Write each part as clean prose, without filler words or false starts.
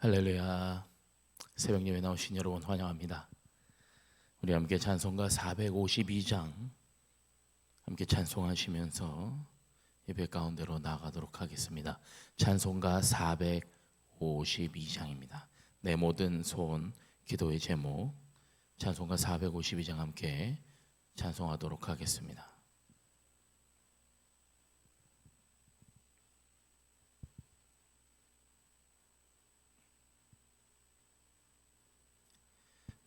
할렐루야. 새벽 예배 나오신 여러분 환영합니다. 우리 함께 찬송가 452장 함께 찬송하시면서 예배 가운데로 나가도록 하겠습니다. 찬송가 452장입니다. 내 모든 소원 기도의 제목, 찬송가 452장 함께 찬송하도록 하겠습니다.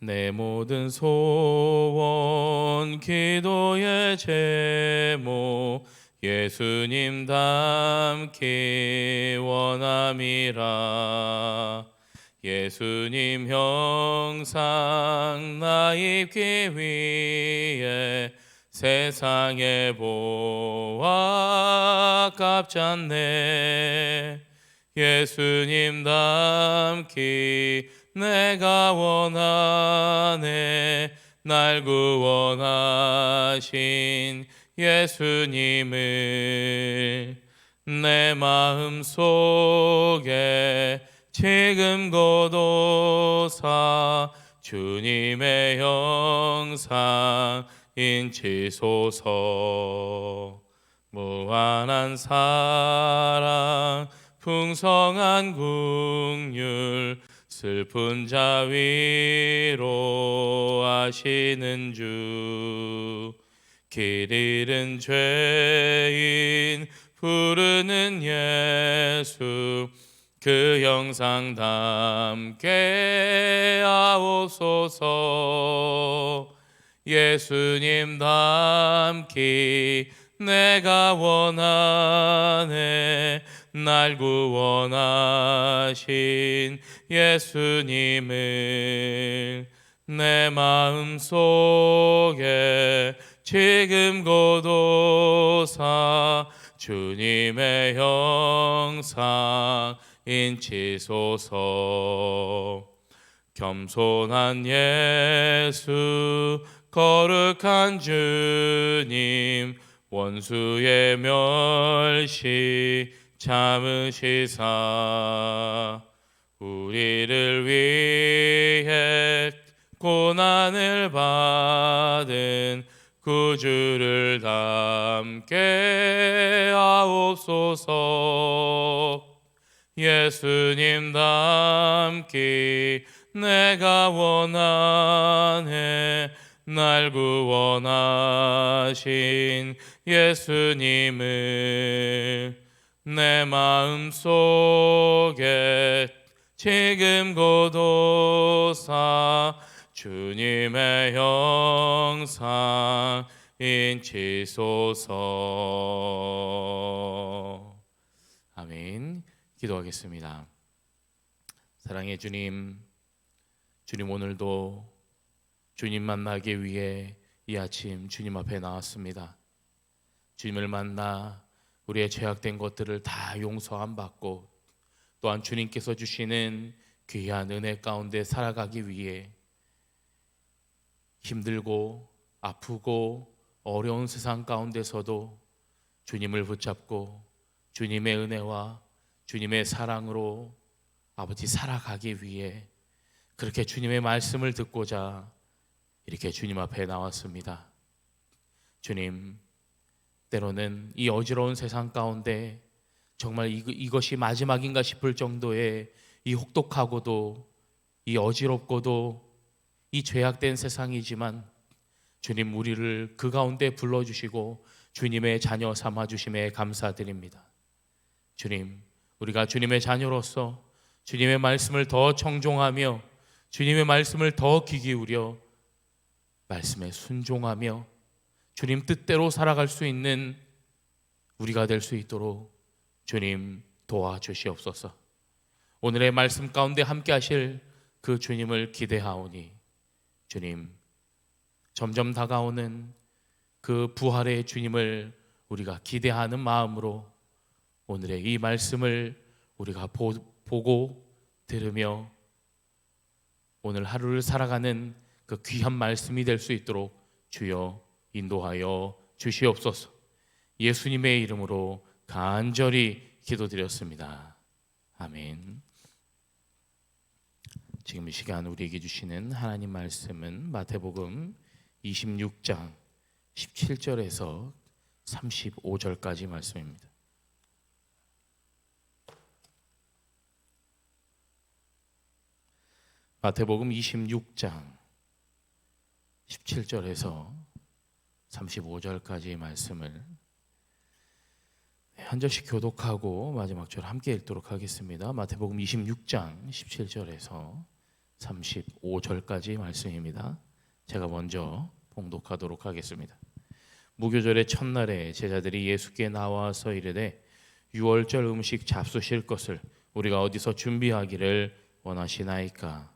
내 모든 소원 기도의 제목 예수님 닮기 원함이라. 예수님 형상 나 입기 위해 세상에 보아 값잖네. 예수님 닮기 내가 원하네. 날 구원하신 예수님을 내 마음속에 지금 고도사 주님의 형상 인치소서. 무한한 사랑 풍성한 긍휼 슬픈 자 위로하시는 주. 길 잃은 죄인 부르는 예수 그 형상 닮게 하옵소서. 예수님 닮기 내가 원하네. 날 구원하신 예수님을 내 마음속에 지금 고도사 주님의 형상 인치소서. 겸손한 예수 거룩한 주님 원수의 멸시 참으시사 우리를 위해 고난을 받은 구주를 닮게 하옵소서. 예수님 닮기 내가 원하네. 날 구원하신 예수님을 내 마음속에 지금 고도사 주님의 형상 인치소서. 아멘. 기도하겠습니다. 사랑의 주님, 주님 오늘도 주님 만나기 위해 이 아침 주님 앞에 나왔습니다. 주님을 만나 우리의 죄악된 것들을 다 용서함 받고 또한 주님께서 주시는 귀한 은혜 가운데 살아가기 위해 힘들고 아프고 어려운 세상 가운데서도 주님을 붙잡고 주님의 은혜와 주님의 사랑으로 아버지 살아가기 위해 그렇게 주님의 말씀을 듣고자 이렇게 주님 앞에 나왔습니다. 주님, 때로는 이 어지러운 세상 가운데 정말 이것이 마지막인가 싶을 정도의 이 혹독하고도 이 어지럽고도 이 죄악된 세상이지만 주님 우리를 그 가운데 불러주시고 주님의 자녀 삼아주심에 감사드립니다. 주님, 우리가 주님의 자녀로서 주님의 말씀을 더 청종하며 주님의 말씀을 더 귀 기울여 말씀에 순종하며 주님 뜻대로 살아갈 수 있는 우리가 될 수 있도록 주님 도와주시옵소서. 오늘의 말씀 가운데 함께 하실 그 주님을 기대하오니 주님 점점 다가오는 그 부활의 주님을 우리가 기대하는 마음으로 오늘의 이 말씀을 우리가 보고 들으며 오늘 하루를 살아가는 그 귀한 말씀이 될 수 있도록 주여 인도하여 주시옵소서. 예수님의 이름으로 간절히 기도드렸습니다. 아멘. 지금 이 시간 우리에게 주시는 하나님 말씀은 마태복음 26장 17절에서 35절까지 말씀입니다. 마태복음 26장 17절에서 35절까지의 말씀을 한 절씩 교독하고 마지막 절 함께 읽도록 하겠습니다. 마태복음 26장 17절에서 35절까지 말씀입니다. 제가 먼저 봉독하도록 하겠습니다. 무교절의 첫날에 제자들이 예수께 나와서 이르되 유월절 음식 잡수실 것을 우리가 어디서 준비하기를 원하시나이까?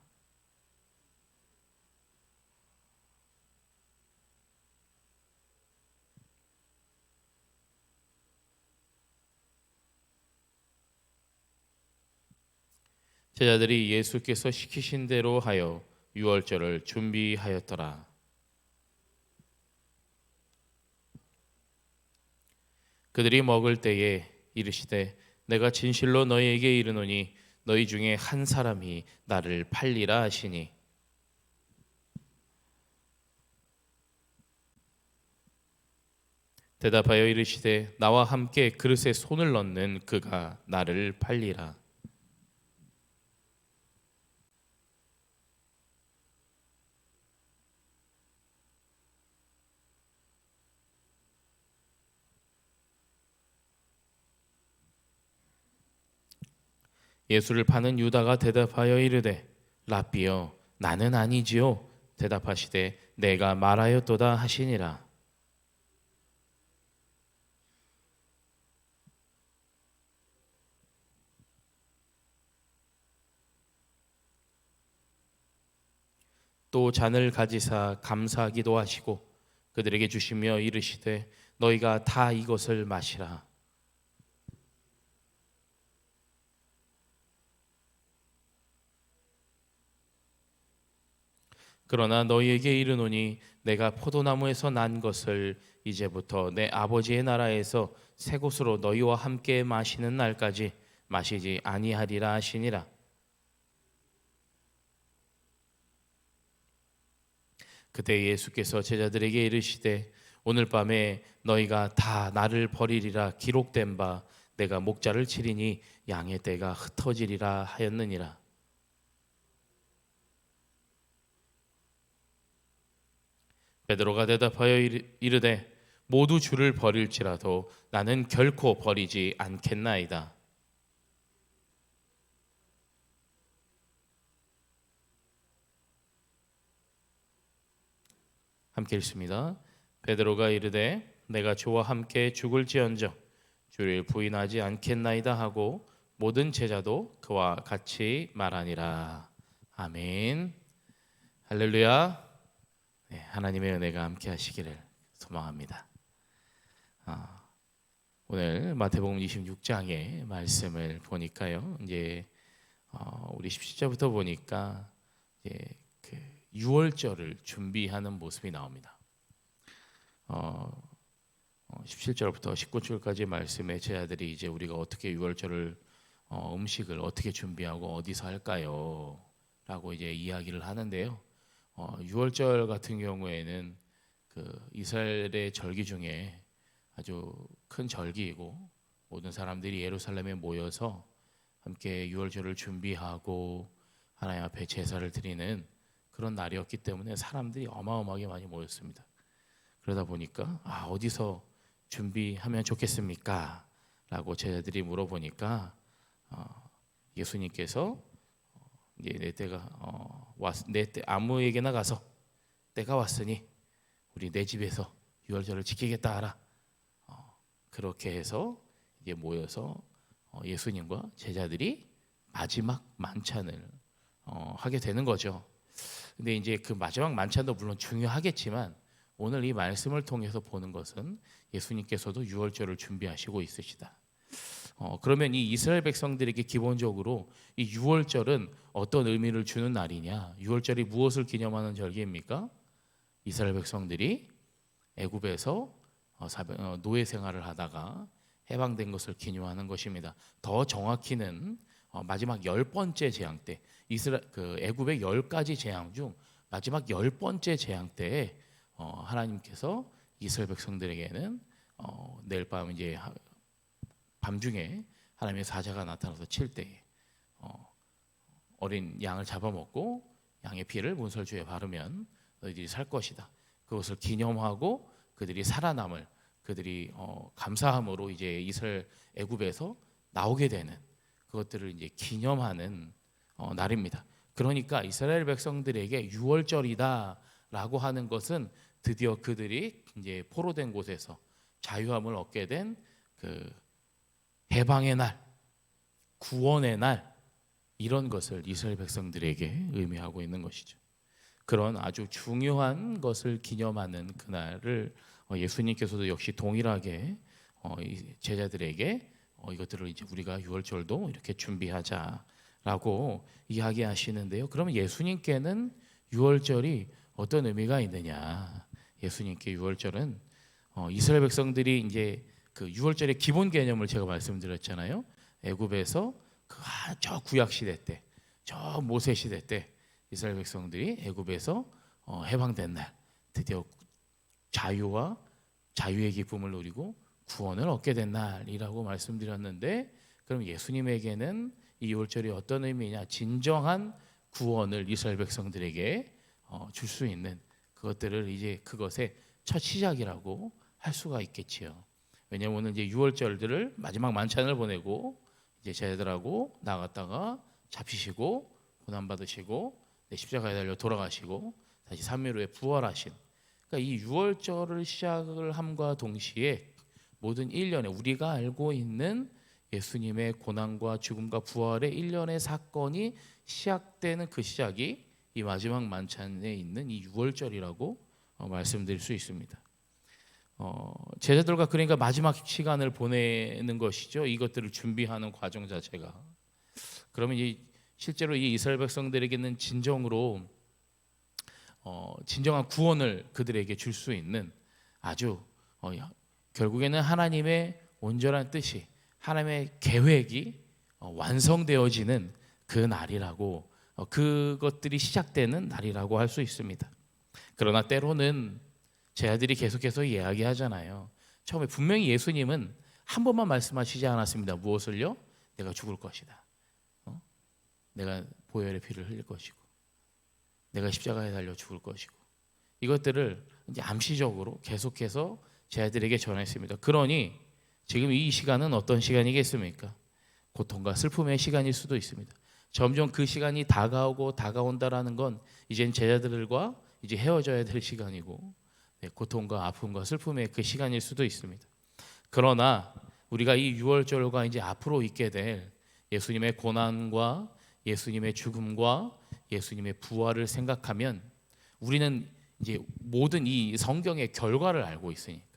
제자들이 예수께서 시키신 대로 하여 유월절을 준비하였더라. 그들이 먹을 때에 이르시되 내가 진실로 너희에게 이르노니 너희 중에 한 사람이 나를 팔리라 하시니 대답하여 이르시되 나와 함께 그릇에 손을 넣는 그가 나를 팔리라. 예수를 파는 유다가 대답하여 이르되 랍비여 나는 아니지요. 대답하시되 내가 말하였도다 하시니라. 또 잔을 가지사 감사하기도 하시고 그들에게 주시며 이르시되 너희가 다 이것을 마시라. 그러나 너희에게 이르노니 내가 포도나무에서 난 것을 이제부터 내 아버지의 나라에서 새 곳으로 너희와 함께 마시는 날까지 마시지 아니하리라 하시니라. 그때 예수께서 제자들에게 이르시되 오늘 밤에 너희가 다 나를 버리리라 기록된 바 내가 목자를 치리니 양의 떼가 흩어지리라 하였느니라. 베드로가 대답하여 이르되 모두 주를 버릴지라도 나는 결코 버리지 않겠나이다. 함께 읽습니다. 베드로가 이르되 내가 주와 함께 죽을지언정 주를 부인하지 않겠나이다 하고 모든 제자도 그와 같이 말하니라. 아멘. 할렐루야. 네, 하나님의 은혜가 함께 하시기를 소망합니다. 오늘 마태복음 26장의 말씀을 보니까요. 이제 우리 17절부터 보니까 이제 그 유월절을 준비하는 모습이 나옵니다. 17절부터 19절까지 말씀에 제자들이 이제 우리가 어떻게 유월절을 음식을 어떻게 준비하고 어디서 할까요? 라고 이제 이야기를 하는데요. 유월절 같은 경우에는 그 이스라엘의 절기 중에 아주 큰 절기이고 모든 사람들이 예루살렘에 모여서 함께 유월절을 준비하고 하나님 앞에 제사를 드리는 그런 날이었기 때문에 사람들이 어마어마하게 많이 모였습니다. 그러다 보니까 어디서 준비하면 좋겠습니까? 라고 제자들이 물어보니까 예수님께서 이제 내 때가 내 때 아무에게나 가서 때가 왔으니 우리 내 집에서 유월절을 지키겠다 하라. 그렇게 해서 이제 모여서 예수님과 제자들이 마지막 만찬을 하게 되는 거죠. 근데 이제 그 마지막 만찬도 물론 중요하겠지만 오늘 이 말씀을 통해서 보는 것은 예수님께서도 유월절을 준비하시고 있으시다. 그러면 이 이스라엘 백성들에게 기본적으로 이 유월절은 어떤 의미를 주는 날이냐? 유월절이 무엇을 기념하는 절기입니까? 이스라엘 백성들이 애굽에서 노예 생활을 하다가 해방된 것을 기념하는 것입니다. 더 정확히는 마지막 10번째 재앙 때 그 애굽의 10가지 재앙 중 마지막 10번째 재앙 때에 하나님께서 이스라엘 백성들에게는 내일 밤 이제 밤중에 하나님의 사자가 나타나서 칠 때에 어린 양을 잡아먹고 양의 피를 문설주에 바르면 너희들이 살 것이다. 그것을 기념하고 그들이 살아남을 그들이 감사함으로 이제 이스라엘 애굽에서 나오게 되는 그것들을 이제 기념하는 날입니다. 그러니까 이스라엘 백성들에게 유월절이다라고 하는 것은 드디어 그들이 이제 포로된 곳에서 자유함을 얻게 된 그 해방의 날, 구원의 날 이런 것을 이스라엘 백성들에게 의미하고 있는 것이죠. 그런 아주 중요한 것을 기념하는 그날을 예수님께서도 역시 동일하게 제자들에게 이것들을 이제 우리가 유월절도 이렇게 준비하자라고 이야기하시는데요. 그러면 예수님께는 유월절이 어떤 의미가 있느냐? 예수님께 유월절은 이스라엘 백성들이 이제 그 유월절의 기본 개념을 제가 말씀드렸잖아요. 애굽에서 저 구약 시대 때, 저 모세 시대 때 이스라엘 백성들이 애굽에서 해방된 날, 드디어 자유와 자유의 기쁨을 누리고 구원을 얻게 된 날이라고 말씀드렸는데, 그럼 예수님에게는 이 유월절이 어떤 의미냐? 진정한 구원을 이스라엘 백성들에게 줄 수 있는 그것들을 이제 그것의 첫 시작이라고 할 수가 있겠지요. 왜냐하면 오늘 이제 유월절들을 마지막 만찬을 보내고 이제 제자들하고 나갔다가 잡히시고 고난 받으시고 십자가에 달려 돌아가시고 다시 3일 후에 부활하신, 그러니까 이 유월절을 시작을 함과 동시에 모든 1년에 우리가 알고 있는 예수님의 고난과 죽음과 부활의 1년의 사건이 시작되는 그 시작이 이 마지막 만찬에 있는 이 유월절이라고 말씀드릴 수 있습니다. 제자들과 그러니까 마지막 시간을 보내는 것이죠. 이것들을 준비하는 과정 자체가. 그러면 실제로 이 이스라엘 백성들에게는 진정으로 진정한 구원을 그들에게 줄 수 있는 아주 결국에는 하나님의 온전한 뜻이, 하나님의 계획이 완성되어지는 그 날이라고, 그것들이 시작되는 날이라고 할 수 있습니다. 그러나 때로는 제자들이 계속해서 이야기하잖아요. 처음에 분명히 예수님은 한 번만 말씀하시지 않았습니다. 무엇을요? 내가 죽을 것이다. 내가 보혈의 피를 흘릴 것이고, 내가 십자가에 달려 죽을 것이고, 이것들을 이제 암시적으로 계속해서 제자들에게 전했습니다. 그러니 지금 이 시간은 어떤 시간이겠습니까? 고통과 슬픔의 시간일 수도 있습니다. 점점 그 시간이 다가온다라는 건 이젠 제자들과 이제 헤어져야 될 시간이고, 고통과 아픔과 슬픔의 그 시간일 수도 있습니다. 그러나 우리가 이 유월절과 이제 앞으로 있게 될 예수님의 고난과 예수님의 죽음과 예수님의 부활을 생각하면 우리는 이제 모든 이 성경의 결과를 알고 있으니까,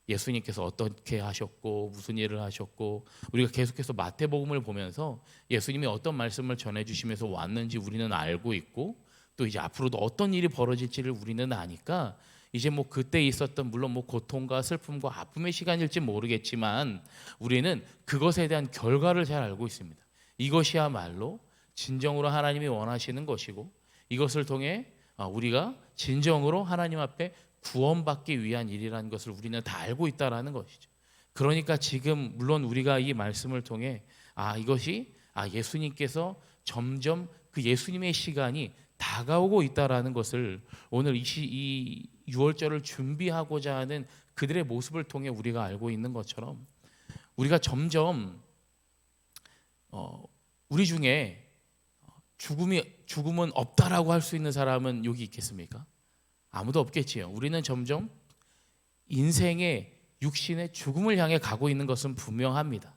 예수님께서 어떻게 하셨고 무슨 일을 하셨고, 우리가 계속해서 마태복음을 보면서 예수님이 어떤 말씀을 전해주시면서 왔는지 우리는 알고 있고, 또 이제 앞으로도 어떤 일이 벌어질지를 우리는 아니까 이제 뭐 그때 있었던 물론 뭐 고통과 슬픔과 아픔의 시간일지 모르겠지만 우리는 그것에 대한 결과를 잘 알고 있습니다. 이것이야말로 진정으로 하나님이 원하시는 것이고, 이것을 통해 우리가 진정으로 하나님 앞에 구원받기 위한 일이라는 것을 우리는 다 알고 있다라는 것이죠. 그러니까 지금 물론 우리가 이 말씀을 통해 이것이 예수님께서 점점 그 예수님의 시간이 다가오고 있다라는 것을 오늘 이 유월절을 준비하고자 하는 그들의 모습을 통해 우리가 알고 있는 것처럼, 우리가 점점 우리 중에 죽음은 없다라고 할 수 있는 사람은 여기 있겠습니까? 아무도 없겠지요. 우리는 점점 인생의 육신의 죽음을 향해 가고 있는 것은 분명합니다.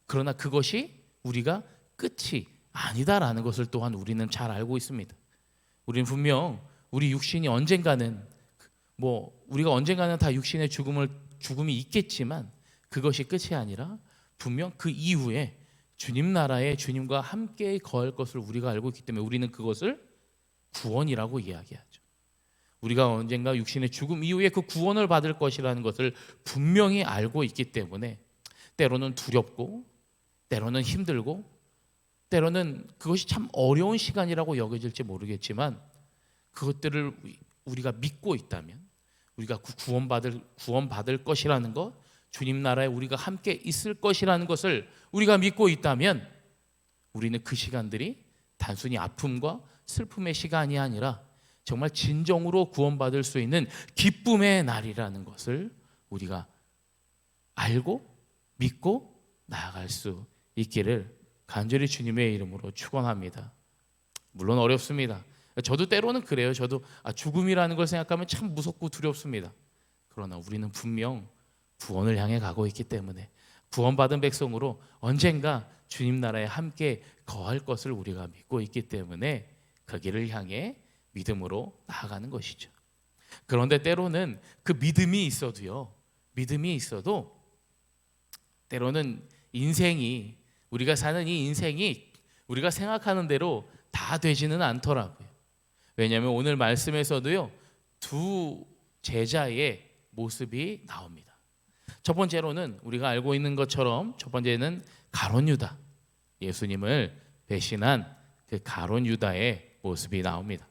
그러나 그것이 우리가 끝이 아니다라는 것을 또한 우리는 잘 알고 있습니다. 우리는 분명 우리 육신이 언젠가는 우리가 언젠가는 다 육신의 죽음이 있겠지만 그것이 끝이 아니라 분명 그 이후에 주님 나라에 주님과 함께 거할 것을 우리가 알고 있기 때문에 우리는 그것을 구원이라고 이야기하죠. 우리가 언젠가 육신의 죽음 이후에 그 구원을 받을 것이라는 것을 분명히 알고 있기 때문에 때로는 두렵고 때로는 힘들고 때로는 그것이 참 어려운 시간이라고 여겨질지 모르겠지만 그것들을 우리가 믿고 있다면, 우리가 구원받을 것이라는 것, 주님 나라에 우리가 함께 있을 것이라는 것을 우리가 믿고 있다면 우리는 그 시간들이 단순히 아픔과 슬픔의 시간이 아니라 정말 진정으로 구원받을 수 있는 기쁨의 날이라는 것을 우리가 알고 믿고 나아갈 수 있기를 간절히 주님의 이름으로 축원합니다. 물론 어렵습니다. 저도 때로는 그래요. 저도 죽음이라는 걸 생각하면 참 무섭고 두렵습니다. 그러나 우리는 분명 구원을 향해 가고 있기 때문에 구원받은 백성으로 언젠가 주님 나라에 함께 거할 것을 우리가 믿고 있기 때문에 그 길을 향해 믿음으로 나아가는 것이죠. 그런데 때로는 그 믿음이 있어도 때로는 인생이, 우리가 사는 이 인생이 우리가 생각하는 대로 다 되지는 않더라고요. 왜냐하면 오늘 말씀에서도요, 두 제자의 모습이 나옵니다. 첫 번째로는 우리가 알고 있는 것처럼 첫 번째는 가룟 유다, 예수님을 배신한 그 가룟 유다의 모습이 나옵니다.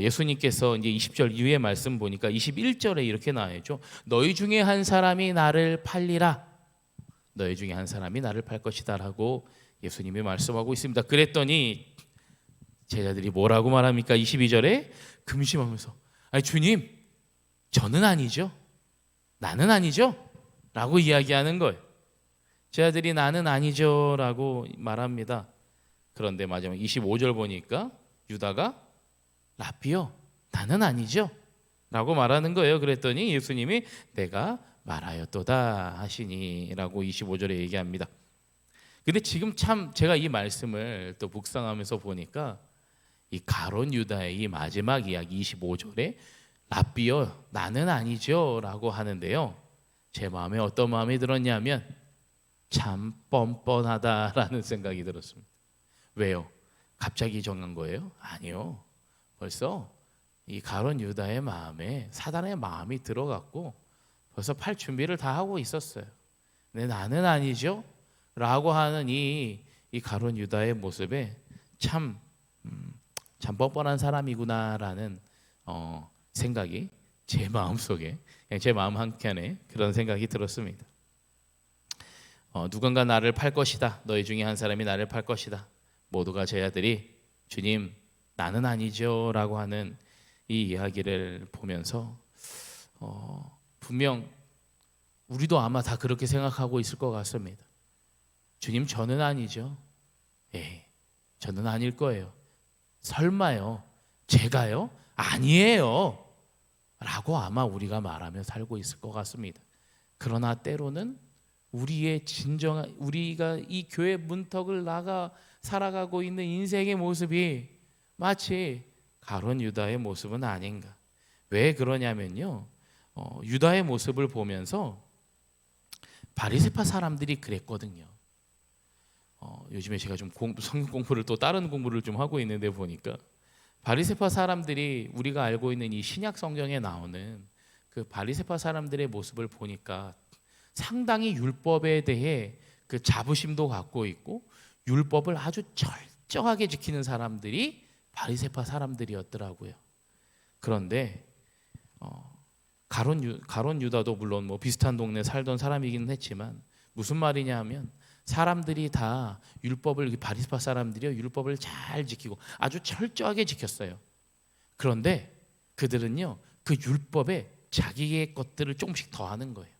예수님께서 이제 20절 이후의 말씀 보니까 21절에 이렇게 나와있죠. 너희 중에 한 사람이 나를 팔리라. 너희 중에 한 사람이 나를 팔 것이다 라고 예수님이 말씀하고 있습니다. 그랬더니 제자들이 뭐라고 말합니까? 22절에 금심하면서 아니 주님, 저는 아니죠, 나는 아니죠 라고 이야기하는 거예요. 제자들이 나는 아니죠 라고 말합니다. 그런데 마지막 25절 보니까 유다가 라비요, 나는 아니죠 라고 말하는 거예요. 그랬더니 예수님이 내가 말하였도다 하시니 라고 25절에 얘기합니다. 근데 지금 참 제가 이 말씀을 또 묵상하면서 보니까 이 가룟 유다의 이 마지막 이야기 25절에 라비요, 나는 아니죠 라고 하는데요, 제 마음에 어떤 마음이 들었냐면 참 뻔뻔하다라는 생각이 들었습니다. 왜요? 갑자기 정한 거예요? 아니요. 벌써 이 가룟 유다의 마음에 사단의 마음이 들어갔고 벌써 팔 준비를 다 하고 있었어요. 근데 나는 아니죠 라고 하는 이 가룟 유다의 모습에 참 뻔뻔한 사람이구나라는 생각이 제 마음속에, 그냥 제 마음 한켠에 그런 생각이 들었습니다. 누군가 나를 팔 것이다, 너희 중에 한 사람이 나를 팔 것이다. 모두가 제자들이 주님, 나는 아니죠 라고 하는 이 이야기를 보면서 분명 우리도 아마 다 그렇게 생각하고 있을 것 같습니다. 주님, 저는 아니죠. 저는 아닐 거예요. 설마요? 제가요? 아니에요 라고 아마 우리가 말하며 살고 있을 것 같습니다. 그러나 때로는 우리의 진정한, 우리가 이 교회 문턱을 나가 살아가고 있는 인생의 모습이 마치 가룟 유다의 모습은 아닌가. 왜 그러냐면요, 유다의 모습을 보면서 바리새파 사람들이 그랬거든요. 요즘에 제가 좀 성경 공부를 또 다른 공부를 좀 하고 있는데 보니까 바리새파 사람들이, 우리가 알고 있는 이 신약 성경에 나오는 그 바리새파 사람들의 모습을 보니까 상당히 율법에 대해 그 자부심도 갖고 있고 율법을 아주 철저하게 지키는 사람들이 바리새파 사람들이었더라고요. 그런데 가룟 유다도 물론 뭐 비슷한 동네에 살던 사람이기는 했지만 무슨 말이냐 하면 사람들이 다 율법을, 바리새파 사람들이요, 율법을 잘 지키고 아주 철저하게 지켰어요. 그런데 그들은요, 그 율법에 자기의 것들을 조금씩 더하는 거예요.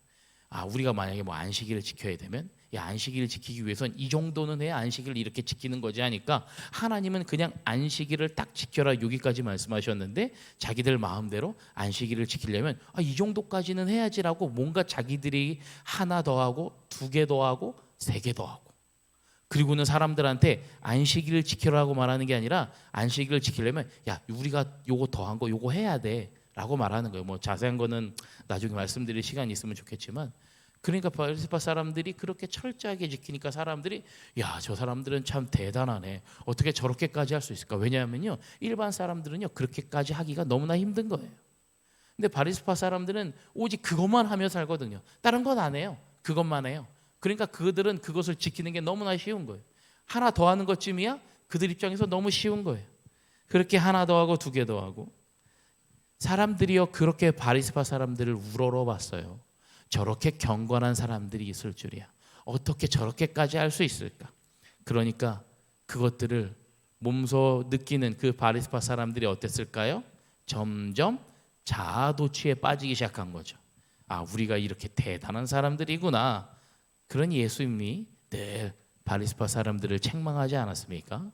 우리가 만약에 뭐 안식일을 지켜야 되면 안식일을 지키기 위해선 이 정도는 해야 안식일을 이렇게 지키는 거지 하니까 하나님은 그냥 안식일을 딱 지켜라 여기까지 말씀하셨는데 자기들 마음대로 안식일을 지키려면 이 정도까지는 해야지라고 뭔가 자기들이 하나 더하고 두 개 더하고 세 개 더하고, 그리고는 사람들한테 안식일을 지키라고 말하는 게 아니라 안식일을 지키려면 우리가 요거 더한 거 요거 해야 돼 라고 말하는 거예요. 뭐 자세한 거는 나중에 말씀드릴 시간이 있으면 좋겠지만, 그러니까 바리새파 사람들이 그렇게 철저하게 지키니까 사람들이 저 사람들은 참 대단하네, 어떻게 저렇게까지 할 수 있을까. 왜냐하면요, 일반 사람들은요 그렇게까지 하기가 너무나 힘든 거예요. 근데 바리새파 사람들은 오직 그것만 하며 살거든요. 다른 건 안 해요. 그것만 해요. 그러니까 그들은 그것을 지키는 게 너무나 쉬운 거예요. 하나 더 하는 것쯤이야 그들 입장에서 너무 쉬운 거예요. 그렇게 하나 더 하고 두 개 더 하고. 사람들이요 그렇게 바리새파 사람들을 우러러봤어요. 저렇게 경건한 사람들이 있을 줄이야. 어떻게 저렇게까지 할 수 있을까? 그러니까 그것들을 몸소 느끼는 그 바리새파 사람들이 어땠을까요? 점점 자아도취에 빠지기 시작한 거죠. 아, 우리가 이렇게 대단한 사람들이구나. 그러니 예수님이 늘 바리새파 사람들을 책망하지 않았습니까?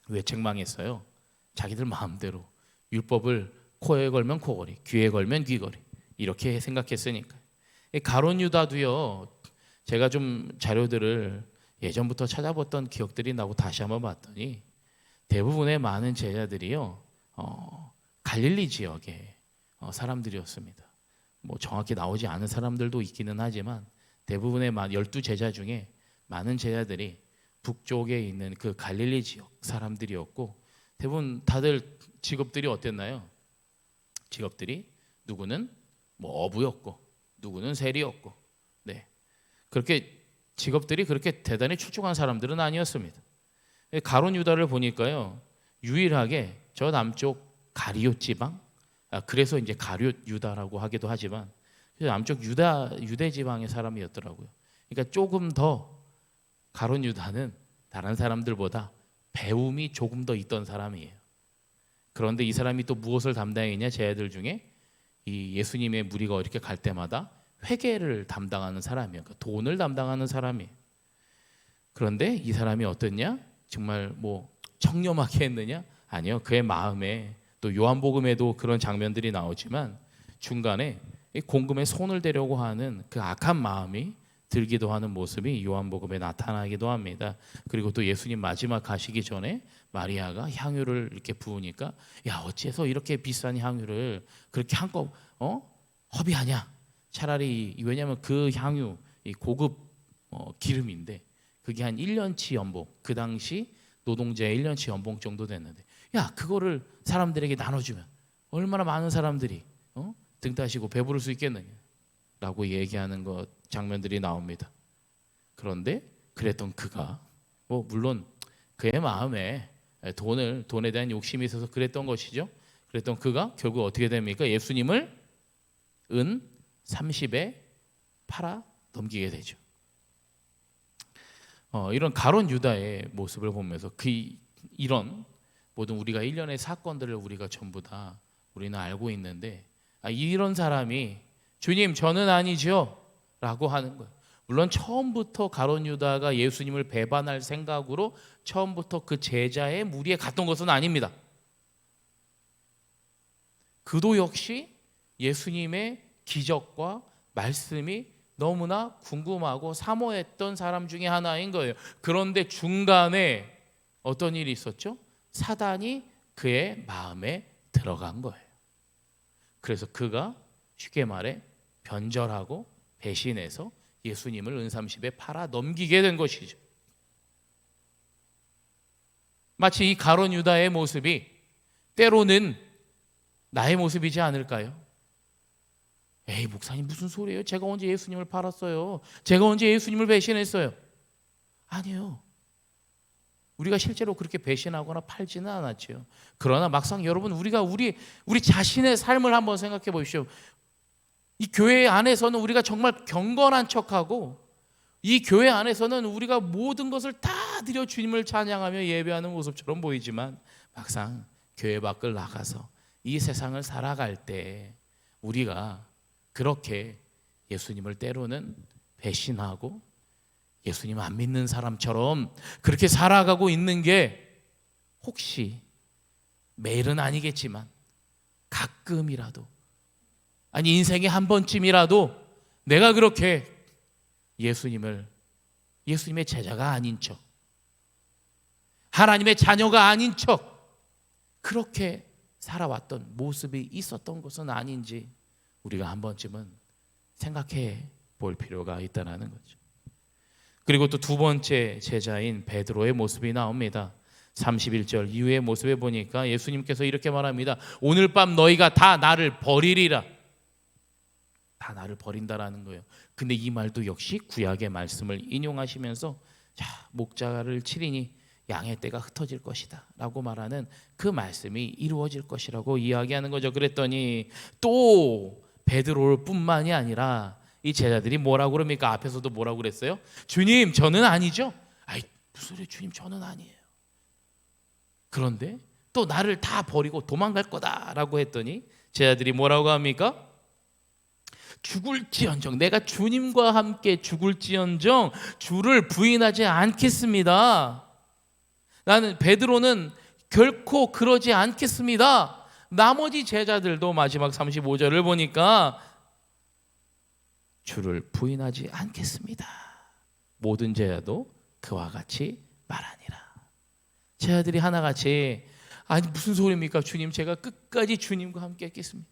왜 책망했어요? 자기들 마음대로 율법을 코에 걸면 코걸이, 귀에 걸면 귀걸이 이렇게 생각했으니까. 가룟 유다도요. 제가 좀 자료들을 예전부터 찾아봤던 기억들이 나고 다시 한번 봤더니 대부분의 많은 제자들이요 갈릴리 지역의 사람들이었습니다. 뭐 정확히 나오지 않은 사람들도 있기는 하지만 대부분의 12제자 중에 많은 제자들이 북쪽에 있는 그 갈릴리 지역 사람들이었고 대부분 다들 직업들이 어땠나요? 직업들이 누구는 뭐 어부였고 누구는 세리였고 네. 그렇게 직업들이 그렇게 대단히 출중한 사람들은 아니었습니다. 가룟 유다를 보니까요. 유일하게 저 남쪽 가리옷 지방 그래서 이제 가룟 유다라고 하기도 하지만 남쪽 유대 지방의 사람이었더라고요. 그러니까 조금 더 가룟 유다는 다른 사람들보다 배움이 조금 더 있던 사람이에요. 그런데 이 사람이 또 무엇을 담당했냐? 제 아들 중에 이 예수님의 무리가 이렇게 갈 때마다 회계를 담당하는 사람이에요. 그러니까 돈을 담당하는 사람이에요. 그런데 이 사람이 어땠냐? 정말 뭐 청렴하게 했느냐? 아니요. 그의 마음에 또 요한복음에도 그런 장면들이 나오지만 중간에 공금에 손을 대려고 하는 그 악한 마음이 들기도 하는 모습이 요한복음에 나타나기도 합니다. 그리고 또 예수님 마지막 가시기 전에 마리아가 향유를 이렇게 부으니까 야 어째서 이렇게 비싼 향유를 그렇게 한껏 허비하냐? 차라리 왜냐하면 그 향유 이 고급 기름인데 그게 한 1년치 연봉 그 당시 노동자의 1년치 연봉 정도 됐는데 야 그거를 사람들에게 나눠주면 얼마나 많은 사람들이 등 따시고 배부를 수 있겠느냐라고 얘기하는 것 장면들이 나옵니다. 그런데 그랬던 그가 뭐 물론 그의 마음에 돈에 대한 욕심이 있어서 그랬던 것이죠. 그랬던 그가 결국 어떻게 됩니까? 예수님을 은 30에 팔아 넘기게 되죠. 이런 가룟 유다의 모습을 보면서 이런 모든 우리가 일련의 사건들을 우리가 전부 다 우리는 알고 있는데 이런 사람이 주님 저는 아니죠 라고 하는 거예요. 물론 처음부터 가룟 유다가 예수님을 배반할 생각으로 처음부터 그 제자의 무리에 갔던 것은 아닙니다. 그도 역시 예수님의 기적과 말씀이 너무나 궁금하고 사모했던 사람 중에 하나인 거예요. 그런데 중간에 어떤 일이 있었죠? 사단이 그의 마음에 들어간 거예요. 그래서 그가 쉽게 말해 변절하고 배신해서 예수님을 은삼십에 팔아 넘기게 된 것이죠. 마치 이 가룟 유다의 모습이 때로는 나의 모습이지 않을까요? 에이 목사님 무슨 소리예요? 제가 언제 예수님을 팔았어요? 제가 언제 예수님을 배신했어요? 아니요. 우리가 실제로 그렇게 배신하거나 팔지는 않았죠. 그러나 막상 여러분 우리가 우리 자신의 삶을 한번 생각해 보십시오. 이 교회 안에서는 우리가 정말 경건한 척하고 이 교회 안에서는 우리가 모든 것을 다 드려 주님을 찬양하며 예배하는 모습처럼 보이지만 막상 교회 밖을 나가서 이 세상을 살아갈 때 우리가 그렇게 예수님을 때로는 배신하고 예수님 안 믿는 사람처럼 그렇게 살아가고 있는 게 혹시 매일은 아니겠지만 가끔이라도 아니 인생에 한 번쯤이라도 내가 그렇게 예수님의 제자가 아닌 척 하나님의 자녀가 아닌 척 그렇게 살아왔던 모습이 있었던 것은 아닌지 우리가 한 번쯤은 생각해 볼 필요가 있다는 거죠. 그리고 또 두 번째 제자인 베드로의 모습이 나옵니다. 31절 이후의 모습에 보니까 예수님께서 이렇게 말합니다. 오늘 밤 너희가 다 나를 버리리라. 다 나를 버린다라는 거예요. 근데 이 말도 역시 구약의 말씀을 인용하시면서 자, 목자를 치리니 양의 떼가 흩어질 것이다 라고 말하는 그 말씀이 이루어질 것이라고 이야기하는 거죠. 그랬더니 또 베드로를 뿐만이 아니라 이 제자들이 뭐라고 그럽니까? 앞에서도 뭐라고 그랬어요? 주님, 저는 아니죠. 아이, 무슨 소리예요? 주님, 저는 아니에요. 그런데 또 나를 다 버리고 도망갈 거다라고 했더니 제자들이 뭐라고 합니까? 죽을지언정, 내가 주님과 함께 죽을지언정 주를 부인하지 않겠습니다. 나는, 베드로는 결코 그러지 않겠습니다. 나머지 제자들도 마지막 35절을 보니까 주를 부인하지 않겠습니다. 모든 제자도 그와 같이 말하니라. 제자들이 하나같이, 아니 무슨 소리입니까? 주님, 제가 끝까지 주님과 함께 있겠습니다.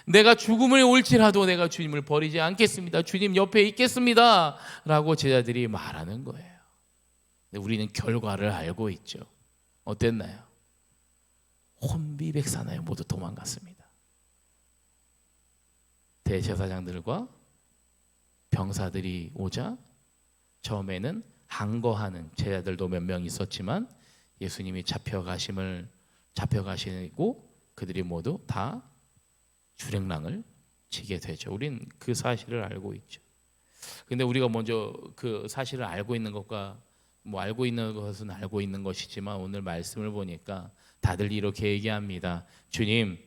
내가 죽음을 올지라도 내가 주님을 버리지 않겠습니다. 주님 옆에 있겠습니다 라고 제자들이 말하는 거예요. 근데 우리는 결과를 알고 있죠. 어땠나요? 혼비백산하여 모두 도망갔습니다. 대제사장들과 병사들이 오자 처음에는 항거하는 제자들도 몇 명 있었지만 예수님이 잡혀가시고 그들이 모두 다 주랭랑을 치게 되죠. 우린 그 사실을 알고 있죠. 근데 우리가 먼저 그 사실을 알고 있는 것과 알고 있는 것은 알고 있는 것이지만 오늘 말씀을 보니까 다들 이렇게 얘기합니다. 주님,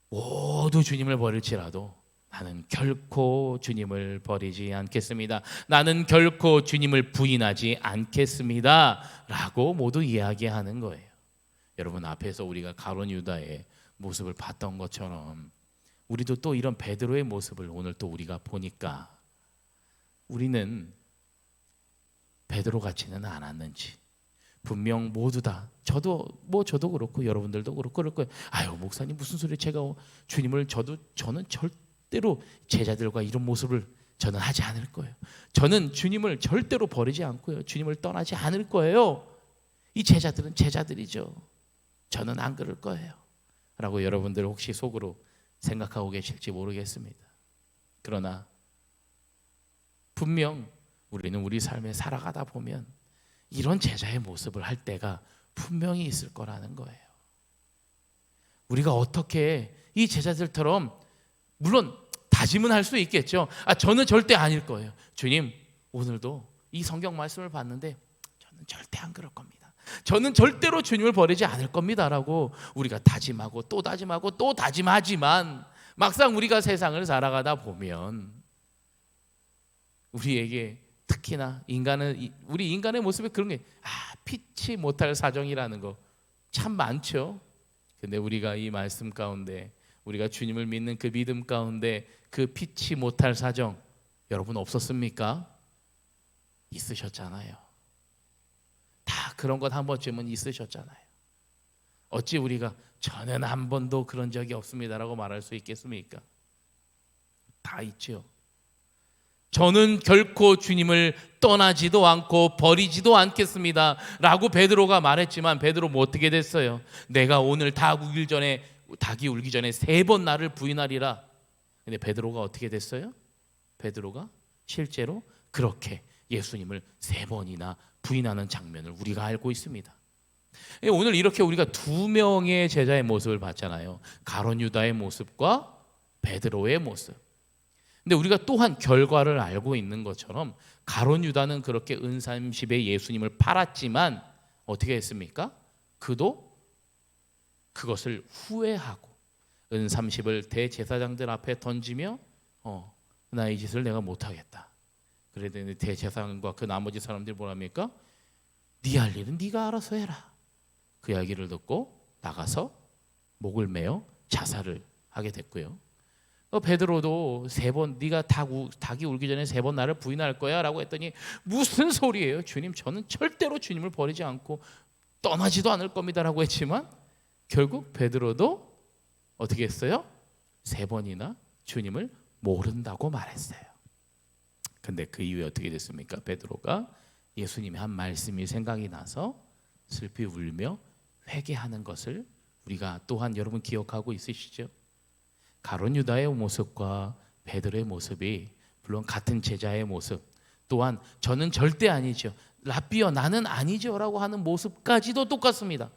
모두 주님을 버릴지라도 나는 결코 주님을 버리지 않겠습니다. 나는 결코 주님을 부인하지 않겠습니다 라고 모두 이야기하는 거예요. 여러분, 앞에서 우리가 가룟 유다의 모습을 봤던 것처럼 우리도 또 이런 베드로의 모습을 오늘 또 우리가 보니까 우리는 베드로 같지는 않았는지, 분명 모두 다 저도 그렇고 여러분들도 그렇고 그럴 거예요. 아유, 목사님 무슨 소리, 제가 주님을 저는 절대로 제자들과 이런 모습을 저는 하지 않을 거예요. 저는 주님을 절대로 버리지 않고요. 주님을 떠나지 않을 거예요. 이 제자들은 제자들이죠. 저는 안 그럴 거예요 라고 여러분들 혹시 속으로 생각하고 계실지 모르겠습니다. 그러나 분명 우리는 우리 삶에 살아가다 보면 이런 제자의 모습을 할 때가 분명히 있을 거라는 거예요. 우리가 어떻게 이 제자들처럼, 물론 다짐은 할 수 있겠죠. 저는 절대 아닐 거예요. 주님, 오늘도 이 성경 말씀을 봤는데 저는 절대 안 그럴 겁니다. 저는 절대로 주님을 버리지 않을 겁니다 라고 우리가 다짐하고 또 다짐하고 또 다짐하지만 막상 우리가 세상을 살아가다 보면 우리에게 특히나 우리 인간의 모습에 그런 게 피치 못할 사정이라는 거 참 많죠. 근데 우리가 이 말씀 가운데, 우리가 주님을 믿는 그 믿음 가운데 그 피치 못할 사정 여러분 없었습니까? 있으셨잖아요. 다 그런 것 한 번쯤은 있으셨잖아요. 어찌 우리가 저는 한 번도 그런 적이 없습니다라고 말할 수 있겠습니까? 다 있죠. 저는 결코 주님을 떠나지도 않고 버리지도 않겠습니다 라고 베드로가 말했지만 베드로 뭐 어떻게 됐어요? 내가 오늘 닭이 울기 전에 3번 나를 부인하리라. 근데 베드로가 어떻게 됐어요? 베드로가 실제로 그렇게 예수님을 3번이나 부인하는 장면을 우리가 알고 있습니다. 오늘 이렇게 우리가 2명의 제자의 모습을 봤잖아요. 가룟 유다의 모습과 베드로의 모습. 근데 우리가 또한 결과를 알고 있는 것처럼 가룟 유다는 그렇게 은30에 예수님을 팔았지만 어떻게 했습니까? 그도 그것을 후회하고 은30을 대제사장들 앞에 던지며 나 이 짓을 내가 못하겠다. 그랬더니 대제사장과 그 나머지 사람들이 뭐랍니까? 네 할 일은 네가 알아서 해라. 그 이야기를 듣고 나가서 목을 메어 자살을 하게 됐고요. 베드로도 3번 네가 닭이 울기 전에 3번 나를 부인할 거야 라고 했더니 무슨 소리예요? 주님, 저는 절대로 주님을 버리지 않고 떠나지도 않을 겁니다 라고 했지만 결국 베드로도 어떻게 했어요? 3번이나 주님을 모른다고 말했어요. 근데 그 이후에 어떻게 됐습니까? 베드로가 예수님의 한 말씀이 생각이 나서 슬피 울며 회개하는 것을 우리가 또한 여러분 기억하고 있으시죠? 가룟 유다의 모습과 베드로의 모습이 물론 같은 제자의 모습 또한 저는 절대 아니죠, 랍비여 나는 아니죠 라고 하는 모습까지도 똑같습니다.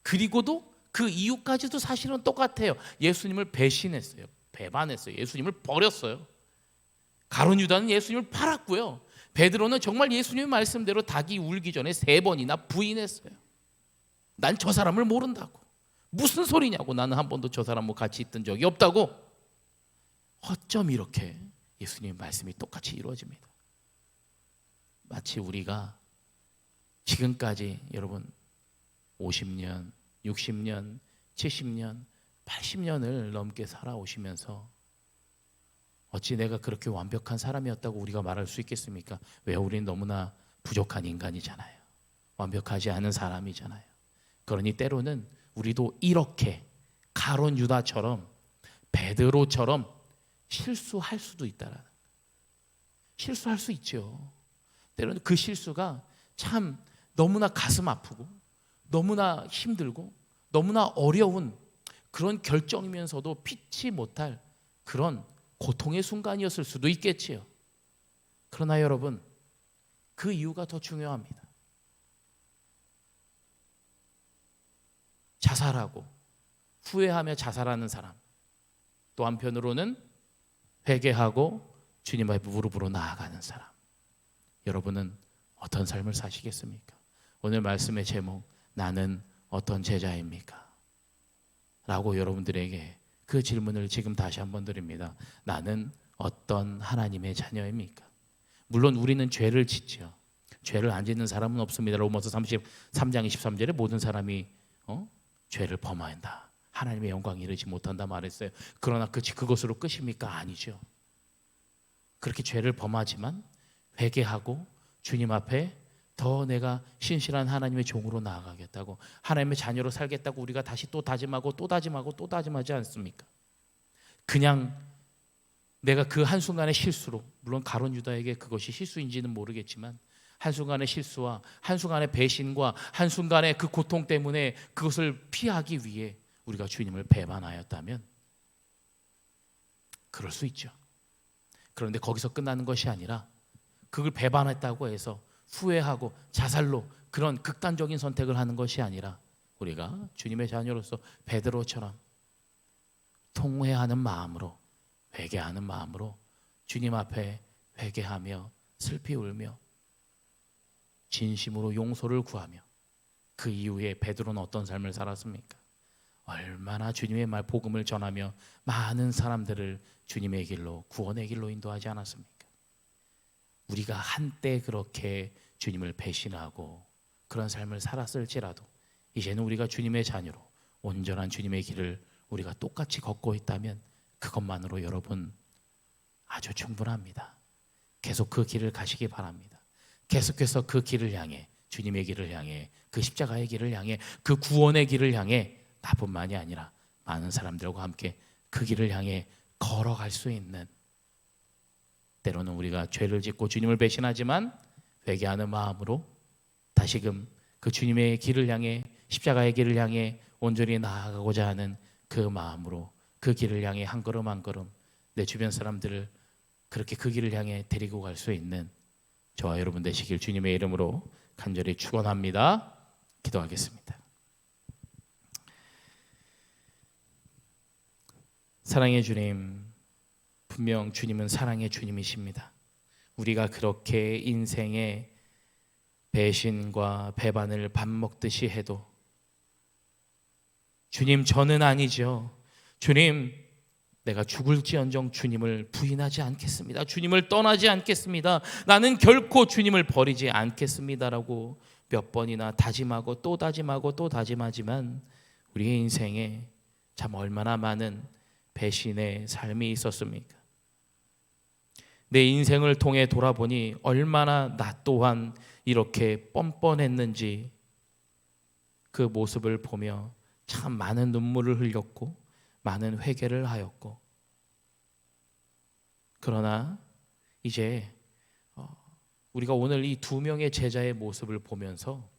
그리고도 그 이유까지도 사실은 똑같아요. 예수님을 배신했어요. 배반했어요. 예수님을 버렸어요. 가룟 유다는 예수님을 팔았고요. 베드로는 정말 예수님의 말씀대로 닭이 울기 전에 3번이나 부인했어요. 난 저 사람을 모른다고. 무슨 소리냐고. 나는 한 번도 저 사람과 같이 있던 적이 없다고. 어쩜 이렇게 예수님의 말씀이 똑같이 이루어집니다. 마치 우리가 지금까지 여러분 50년, 60년, 70년, 80년을 넘게 살아오시면서 어찌 내가 그렇게 완벽한 사람이었다고 우리가 말할 수 있겠습니까? 왜? 우리는 너무나 부족한 인간이잖아요. 완벽하지 않은 사람이잖아요. 그러니 때로는 우리도 이렇게 가룟 유다처럼 베드로처럼 실수할 수도 있다라는, 실수할 수 있죠. 때로는 그 실수가 참 너무나 가슴 아프고 너무나 힘들고 너무나 어려운 그런 결정이면서도 피치 못할 그런 고통의 순간이었을 수도 있겠지요. 그러나 여러분, 그 이유가 더 중요합니다. 자살하고 후회하며 자살하는 사람, 또 한편으로는 회개하고 주님 앞에 무릎으로 나아가는 사람, 여러분은 어떤 삶을 사시겠습니까? 오늘 말씀의 제목, 나는 어떤 제자입니까? 라고 여러분들에게 그 질문을 지금 다시 한번 드립니다. 나는 어떤 하나님의 자녀입니까? 물론 우리는 죄를 짓죠. 죄를 안 짓는 사람은 없습니다. 로마서 33장 23절에 모든 사람이 죄를 범한다, 하나님의 영광에 이르지 못한다 말했어요. 그러나 그것으로 끝입니까? 아니죠. 그렇게 죄를 범하지만 회개하고 주님 앞에 더 내가 신실한 하나님의 종으로 나아가겠다고, 하나님의 자녀로 살겠다고 우리가 다시 또 다짐하고 또 다짐하고 또 다짐하지 않습니까? 그냥 내가 그 한순간의 실수로, 물론 가룟 유다에게 그것이 실수인지는 모르겠지만 한순간의 실수와 한순간의 배신과 한순간의 그 고통 때문에 그것을 피하기 위해 우리가 주님을 배반하였다면 그럴 수 있죠. 그런데 거기서 끝나는 것이 아니라 그걸 배반했다고 해서 후회하고 자살로 그런 극단적인 선택을 하는 것이 아니라 우리가 주님의 자녀로서 베드로처럼 통회하는 마음으로, 회개하는 마음으로 주님 앞에 회개하며 슬피 울며 진심으로 용서를 구하며, 그 이후에 베드로는 어떤 삶을 살았습니까? 얼마나 주님의 말 복음을 전하며 많은 사람들을 주님의 길로, 구원의 길로 인도하지 않았습니까? 우리가 한때 그렇게 주님을 배신하고 그런 삶을 살았을지라도 이제는 우리가 주님의 자녀로 온전한 주님의 길을 우리가 똑같이 걷고 있다면 그것만으로 여러분 아주 충분합니다. 계속 그 길을 가시기 바랍니다. 계속해서 그 길을 향해, 주님의 길을 향해, 그 십자가의 길을 향해, 그 구원의 길을 향해 나뿐만이 아니라 많은 사람들과 함께 그 길을 향해 걸어갈 수 있는, 때로는 우리가 죄를 짓고 주님을 배신하지만 회개하는 마음으로 다시금 그 주님의 길을 향해, 십자가의 길을 향해 온전히 나아가고자 하는 그 마음으로 그 길을 향해 한 걸음 한 걸음 내 주변 사람들을 그렇게 그 길을 향해 데리고 갈 수 있는 저와 여러분 되시길 주님의 이름으로 간절히 축원합니다. 기도하겠습니다. 사랑의 주님, 분명 주님은 사랑의 주님이십니다. 우리가 그렇게 인생의 배신과 배반을 밥 먹듯이 해도 주님, 저는 아니죠. 주님, 내가 죽을지언정 주님을 부인하지 않겠습니다. 주님을 떠나지 않겠습니다. 나는 결코 주님을 버리지 않겠습니다라고 몇 번이나 다짐하고 또 다짐하고 또 다짐하지만 우리의 인생에 참 얼마나 많은 배신의 삶이 있었습니까? 내 인생을 통해 돌아보니 얼마나 나 또한 이렇게 뻔뻔했는지 그 모습을 보며 참 많은 눈물을 흘렸고 많은 회개를 하였고, 그러나 이제 우리가 오늘 이 2명의 제자의 모습을 보면서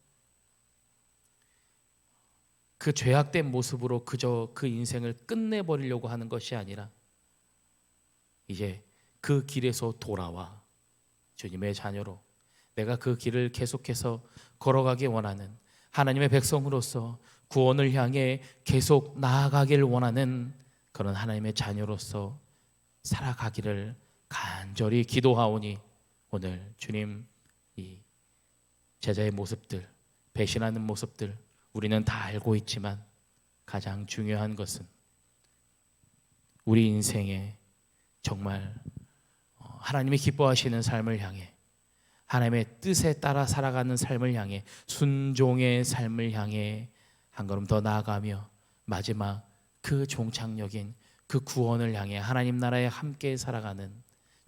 그 죄악된 모습으로 그저 그 인생을 끝내버리려고 하는 것이 아니라 이제 그 길에서 돌아와 주님의 자녀로 내가 그 길을 계속해서 걸어가기 원하는 하나님의 백성으로서 구원을 향해 계속 나아가길 원하는 그런 하나님의 자녀로서 살아가기를 간절히 기도하오니 오늘 주님 이 제자의 모습들, 배신하는 모습들 우리는 다 알고 있지만 가장 중요한 것은 우리 인생에 정말 하나님이 기뻐하시는 삶을 향해 하나님의 뜻에 따라 살아가는 삶을 향해 순종의 삶을 향해 한 걸음 더 나아가며 마지막 그 종착역인 그 구원을 향해 하나님 나라에 함께 살아가는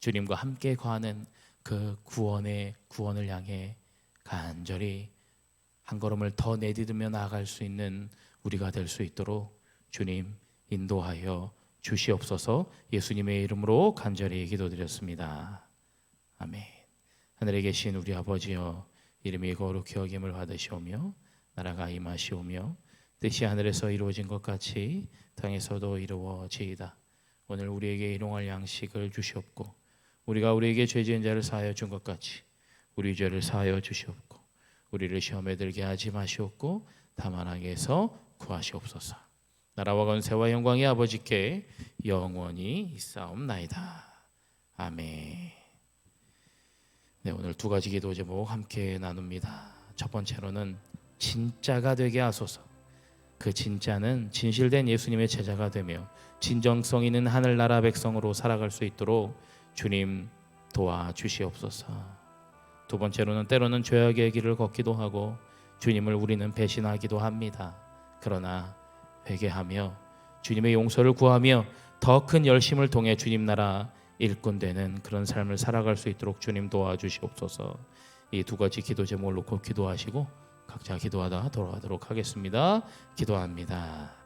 주님과 함께 거하는 그 구원을 향해 간절히 한 걸음을 더 내디디며 나아갈 수 있는 우리가 될 수 있도록 주님 인도하여 주시옵소서. 예수님의 이름으로 간절히 기도드렸습니다. 아멘. 하늘에 계신 우리 아버지여, 이름이 거룩히 여김을 받으시오며 나라가 임하시오며 뜻이 하늘에서 이루어진 것 같이 땅에서도 이루어지이다. 오늘 우리에게 일용할 양식을 주시옵고 우리가 우리에게 죄 지은 자를 사하여 준 것 같이 우리 죄를 사하여 주시옵고 우리를 시험에 들게 하지 마시옵고 다만 악에서 구하시옵소서. 나라와 권세와 영광이 아버지께 영원히 있사옵나이다. 아멘. 네, 오늘 두 가지 기도 제목 함께 나눕니다. 첫 번째로는 진짜가 되게 하소서. 그 진짜는 진실된 예수님의 제자가 되며 진정성 있는 하늘나라 백성으로 살아갈 수 있도록 주님 도와주시옵소서. 두 번째로는 때로는 죄악의 길을 걷기도 하고 주님을 우리는 배신하기도 합니다. 그러나 회개하며 주님의 용서를 구하며 더 큰 열심을 통해 주님 나라 일꾼 되는 그런 삶을 살아갈 수 있도록 주님 도와주시옵소서. 이 두 가지 기도 제목을 놓고 기도하시고 각자 기도하다 돌아가도록 하겠습니다. 기도합니다.